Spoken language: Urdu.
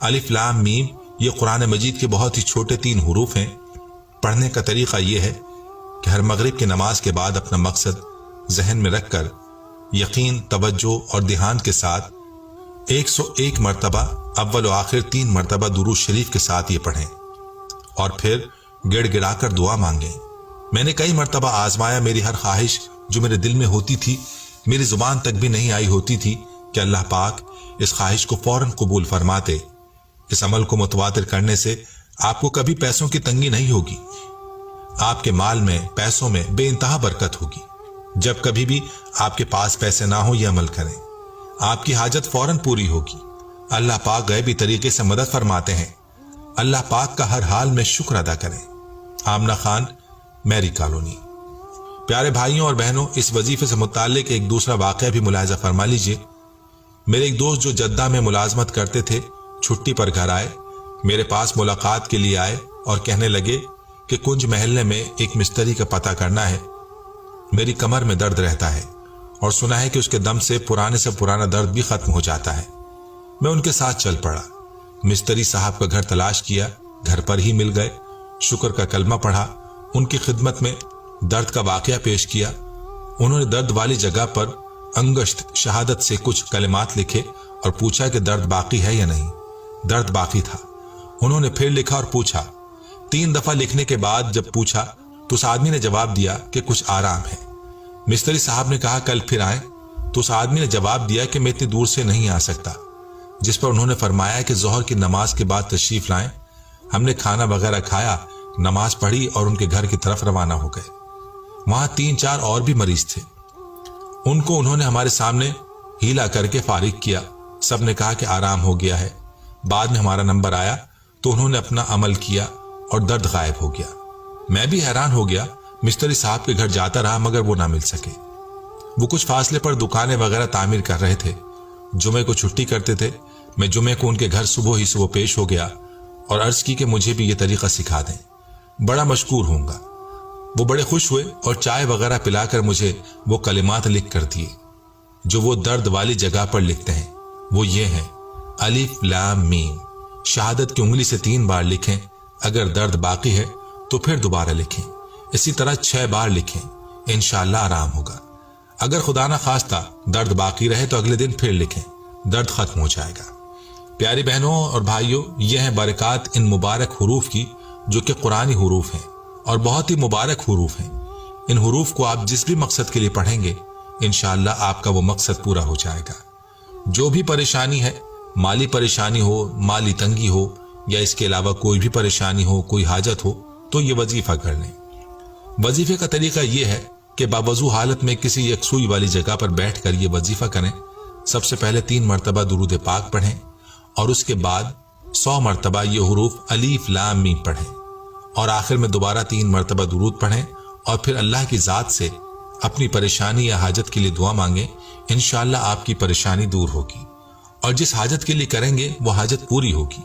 الف لام میم یہ قرآن مجید کے بہت ہی چھوٹے 3 حروف ہیں۔ پڑھنے کا طریقہ یہ ہے کہ ہر مغرب کی نماز کے بعد اپنا مقصد ذہن میں رکھ کر یقین، توجہ اور دھیان کے ساتھ 101 مرتبہ اول و آخر 3 مرتبہ درود شریف کے ساتھ یہ پڑھیں اور پھر گڑ گڑا کر دعا مانگیں۔ میں نے کئی مرتبہ آزمایا، میری ہر خواہش جو میرے دل میں ہوتی تھی میری زبان تک بھی نہیں آئی ہوتی تھی کہ اللہ پاک اس خواہش کو فوراً قبول فرماتے۔ اس عمل کو متواتر کرنے سے آپ کو کبھی پیسوں کی تنگی نہیں ہوگی، آپ کے مال میں، پیسوں میں بے انتہا برکت ہوگی۔ جب کبھی بھی آپ کے پاس پیسے نہ ہو یہ عمل کریں، آپ کی حاجت فوراً پوری ہوگی۔ اللہ پاک غیبی طریقے سے مدد فرماتے ہیں۔ اللہ پاک کا ہر حال میں شکر ادا کریں۔ آمنہ خان، میری کالونی۔ پیارے بھائیوں اور بہنوں، اس وظیفے سے متعلق ایک دوسرا واقعہ بھی ملاحظہ فرما لیجئے۔ میرے ایک دوست جو جدہ میں ملازمت کرتے تھے چھٹی پر گھر آئے، میرے پاس ملاقات کے لیے آئے اور کہنے لگے کہ کنج محلے میں ایک مستری کا پتہ کرنا ہے، میری کمر میں درد رہتا ہے اور سنا ہے کہ اس کے دم سے پرانا درد بھی ختم ہو جاتا ہے۔ میں ان کے ساتھ چل پڑا، مستری صاحب کا گھر تلاش کیا، گھر پر ہی مل گئے، شکر کا کلمہ پڑھا، ان کی خدمت میں درد کا واقعہ پیش کیا۔ انہوں نے درد والی جگہ پر انگشت شہادت سے کچھ کلمات لکھے اور پوچھا کہ درد باقی ہے یا نہیں۔ درد باقی تھا۔ انہوں نے پھر لکھا اور پوچھا۔ 3 دفعہ لکھنے کے بعد جب پوچھا تو اس آدمی نے جواب دیا کہ کچھ آرام ہے۔ مستری صاحب نے کہا کل پھر آئیں، تو اس آدمی نے جواب دیا کہ میں اتنی دور سے نہیں آ سکتا، جس پر انہوں نے فرمایا کہ ظہر کی نماز کے بعد تشریف لائیں۔ ہم نے کھانا وغیرہ کھایا، نماز پڑھی اور ان کے گھر کی طرف روانہ ہو گئے۔ وہاں 3-4 اور بھی مریض تھے، ان کو انہوں نے ہمارے سامنے ہیلا کر کے فارغ کیا۔ سب نے کہا کہ آرام ہو گیا ہے۔ بعد میں ہمارا نمبر آیا تو انہوں نے اپنا عمل کیا اور درد غائب ہو گیا۔ میں بھی حیران ہو گیا، مستری صاحب کے گھر جاتا رہا مگر وہ نہ مل سکے۔ وہ کچھ فاصلے پر دکانیں وغیرہ تعمیر کر رہے تھے، جمعے کو چھٹی کرتے تھے۔ میں جمعے کو ان کے گھر صبح پیش ہو گیا اور عرض کی کہ مجھے بھی یہ طریقہ سکھا دیں، بڑا مشکور ہوں گا۔ وہ بڑے خوش ہوئے اور چائے وغیرہ پلا کر مجھے وہ کلمات لکھ کر دیے جو وہ درد والی جگہ پر لکھتے ہیں۔ وہ یہ ہیں: الف لام میم، شہادت کی انگلی سے 3 بار لکھیں، اگر درد باقی ہے تو پھر دوبارہ لکھیں، اسی طرح 6 بار لکھیں، انشاءاللہ آرام ہوگا۔ اگر خدا نہ خواستہ درد باقی رہے تو اگلے دن پھر لکھیں، درد ختم ہو جائے گا۔ پیاری بہنوں اور بھائیوں، یہ ہیں برکات ان مبارک حروف کی جو کہ قرآنی حروف ہیں اور بہت ہی مبارک حروف ہیں۔ ان حروف کو آپ جس بھی مقصد کے لیے پڑھیں گے انشاءاللہ آپ کا وہ مقصد پورا ہو جائے گا۔ جو بھی پریشانی ہے، مالی پریشانی ہو، مالی تنگی ہو یا اس کے علاوہ کوئی بھی پریشانی ہو، کوئی حاجت ہو، تو یہ وظیفہ کر لیں۔ وظیفے کا طریقہ یہ ہے کہ باوضو حالت میں کسی یکسوئی والی جگہ پر بیٹھ کر یہ وظیفہ کریں۔ سب سے پہلے 3 مرتبہ درود پاک پڑھیں اور اس کے بعد 100 مرتبہ یہ حروف الف لام میم پڑھیں اور آخر میں دوبارہ 3 مرتبہ درود پڑھیں اور پھر اللہ کی ذات سے اپنی پریشانی یا حاجت کے لیے دعا مانگیں۔ انشاءاللہ آپ کی پریشانی دور ہوگی اور جس حاجت کے لیے کریں گے وہ حاجت پوری ہوگی۔